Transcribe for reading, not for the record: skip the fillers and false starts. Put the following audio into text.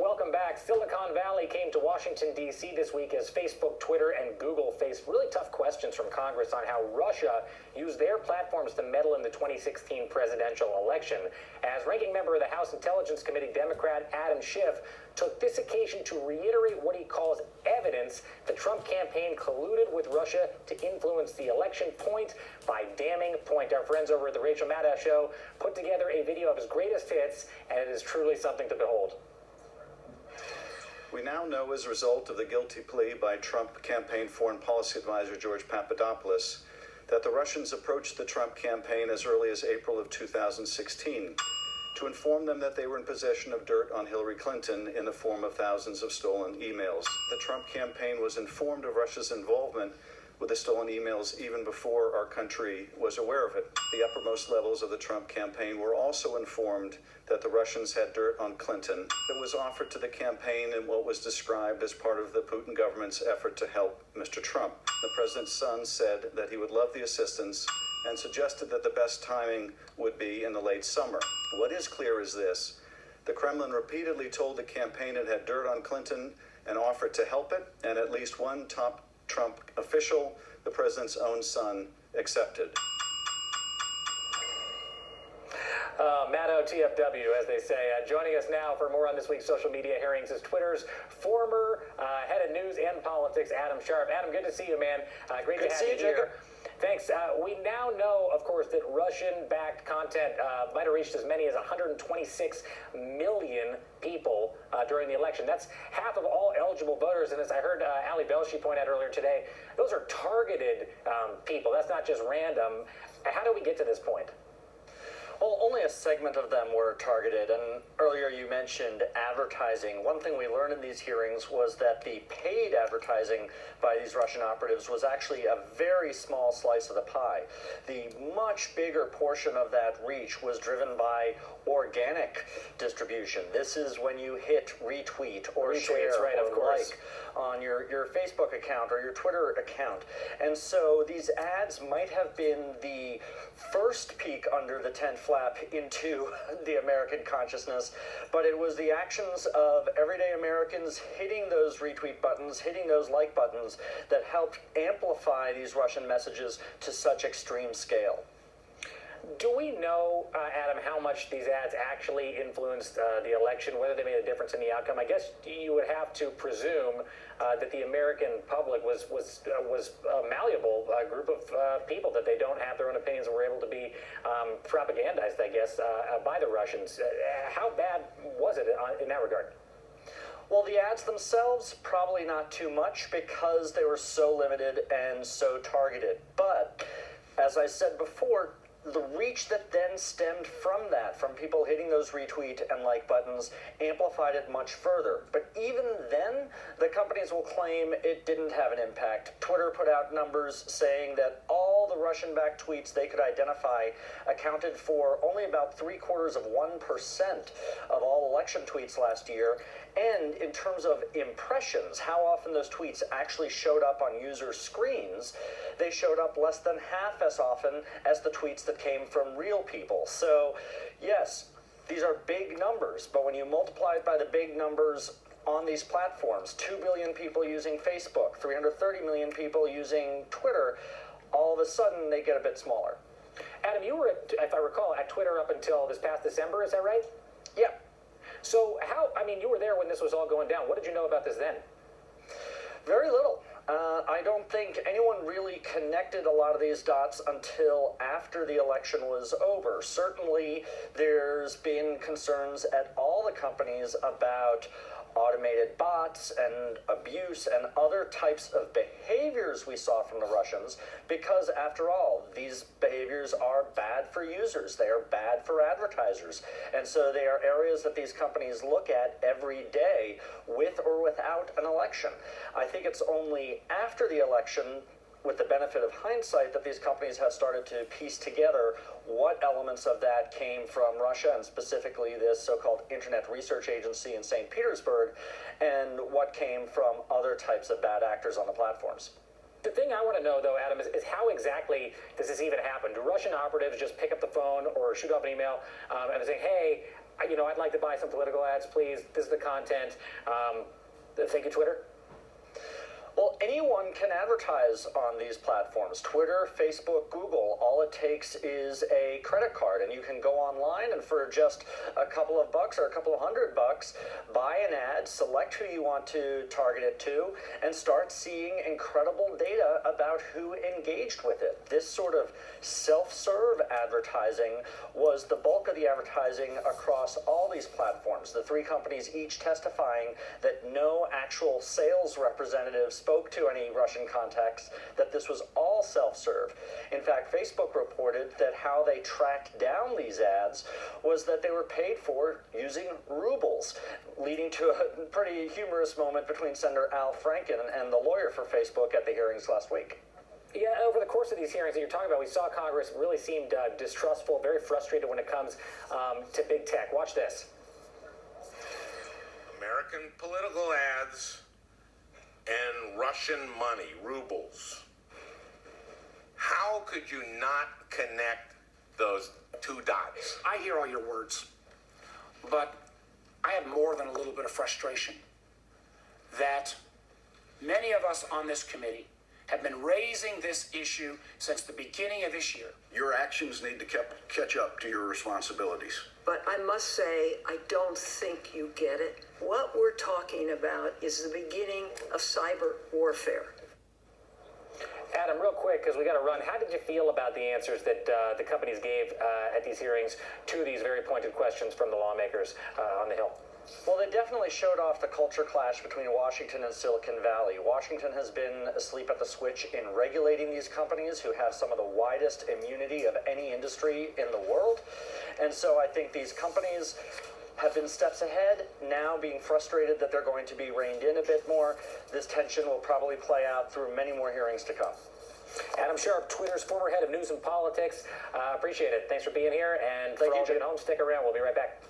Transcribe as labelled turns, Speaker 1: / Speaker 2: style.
Speaker 1: welcome back. Silicon Valley came to Washington, D.C. this week as Facebook, Twitter, and Google faced really tough questions from Congress on how Russia used their platforms to meddle in the 2016 presidential election. As ranking member of the House Intelligence Committee, Democrat Adam Schiff took this occasion to reiterate what he calls evidence the Trump campaign colluded with Russia to influence the election point by damning point. Our friends over at the Rachel Maddow Show put together a video of his greatest hits, and it is truly something to behold.
Speaker 2: We now know as a result of the guilty plea by Trump campaign foreign policy advisor George Papadopoulos that the Russians approached the Trump campaign as early as April of 2016 to inform them that they were in possession of dirt on Hillary Clinton in the form of thousands of stolen emails. The Trump campaign was informed of Russia's involvement with the stolen emails even before our country was aware of it. The uppermost levels of the Trump campaign were also informed that the Russians had dirt on Clinton that was offered to the campaign in what was described as part of the Putin government's effort to help Mr. Trump. The president's son said that he would love the assistance and suggested that the best timing would be in the late summer. What is clear is this: the Kremlin repeatedly told the campaign it had dirt on Clinton and offered to help it, and at least one top Trump official, the president's own son, accepted.
Speaker 1: Maddow TFW, as they say. Joining us now for more on this week's social media hearings is Twitter's former head of news and politics, Adam Sharp. Adam, good to see you, man. Great to have you here. Thanks. We now know, of course, that Russian-backed content might have reached as many as 126 million people during the election. That's half of all eligible voters. And as I heard Ali Belshi point out earlier today, those are targeted people. That's not just random. How do we get to this point?
Speaker 3: Well, only a segment of them were targeted, and earlier you mentioned advertising. One thing we learned in these hearings was that the paid advertising by these Russian operatives was actually a very small slice of the pie. The much bigger portion of that reach was driven by organic distribution. This is when you hit retweet or share or like on your Facebook account or your Twitter account. And so these ads might have been the first peek under the tent flap into the American consciousness, but it was the actions of everyday Americans hitting those retweet buttons, hitting those like buttons, that helped amplify these Russian messages to such extreme scale.
Speaker 1: Do we know, Adam, how much these ads actually influenced the election, whether they made a difference in the outcome? I guess you would have to presume that the American public was a malleable group of people, that they don't have their own opinions and were able to be propagandized, I guess, by the Russians. How bad was it in that regard?
Speaker 3: Well, the ads themselves, probably not too much, because they were so limited and so targeted. But, as I said before, the reach that then stemmed from that, from people hitting those retweet and like buttons, amplified it much further. But even then, the companies will claim it didn't have an impact. Twitter put out numbers saying that all the Russian-backed tweets they could identify accounted for only about 0.75% of all election tweets last year. And in terms of impressions, how often those tweets actually showed up on user screens, they showed up less than half as often as the tweets that came from real people. So, yes, these are big numbers, but when you multiply it by the big numbers on these platforms, 2 billion people using Facebook, 330 million people using Twitter, all of a sudden they get a bit smaller.
Speaker 1: Adam, you were, if I recall, at Twitter up until this past December, is that right?
Speaker 3: Yeah.
Speaker 1: So you were there when this was all going down. What did you know about this then?
Speaker 3: Very little. I don't think anyone really connected a lot of these dots until after the election was over. Certainly, there's been concerns at all the companies about automated bots and abuse and other types of behaviors we saw from the Russians, because after all, these behaviors are bad for users. They are bad for advertisers. And so they are areas that these companies look at every day with or without an election. I think it's only after the election, with the benefit of hindsight, that these companies have started to piece together what elements of that came from Russia, and specifically this so-called Internet Research Agency in St. Petersburg, and what came from other types of bad actors on the platforms.
Speaker 1: The thing I want to know, though, Adam, is how exactly does this even happen? Do Russian operatives just pick up the phone or shoot off an email and say, hey, I'd like to buy some political ads, please. This is the content. Thank you, Twitter.
Speaker 3: Well, anyone can advertise on these platforms. Twitter, Facebook, Google. All it takes is a credit card, and you can go online and for just a couple of bucks or a couple of $100, buy an ad, select who you want to target it to, and start seeing incredible data about who engaged with it. This sort of self-serve advertising was the bulk of the advertising across all these platforms. The three companies each testifying that no actual sales representatives spoke to any Russian contacts, that this was all self-serve. In fact, Facebook reported that how they tracked down these ads was that they were paid for using rubles, leading to a pretty humorous moment between Senator Al Franken and the lawyer for Facebook at the hearings last week.
Speaker 1: Yeah, over the course of these hearings that you're talking about, we saw Congress really seemed distrustful, very frustrated when it comes to big tech. Watch this.
Speaker 4: American political ads and Russian money, rubles. How could you not connect those two dots?
Speaker 5: I hear all your words, but I have more than a little bit of frustration that many of us on this committee have been raising this issue since the beginning of this year.
Speaker 6: Your actions need to catch up to your responsibilities.
Speaker 7: But I must say, I don't think you get it. What we're talking about is the beginning of cyber warfare.
Speaker 1: Adam, real quick, because we got to run, how did you feel about the answers that the companies gave at these hearings to these very pointed questions from the lawmakers on the Hill?
Speaker 3: Well, they definitely showed off the culture clash between Washington and Silicon Valley. Washington has been asleep at the switch in regulating these companies who have some of the widest immunity of any industry in the world. And so I think these companies have been steps ahead, now being frustrated that they're going to be reined in a bit more. This tension will probably play out through many more hearings to come.
Speaker 1: Adam Sharp, Twitter's former head of news and politics. Appreciate it. Thanks for being here. And for all of you at home, stick around. We'll be right back.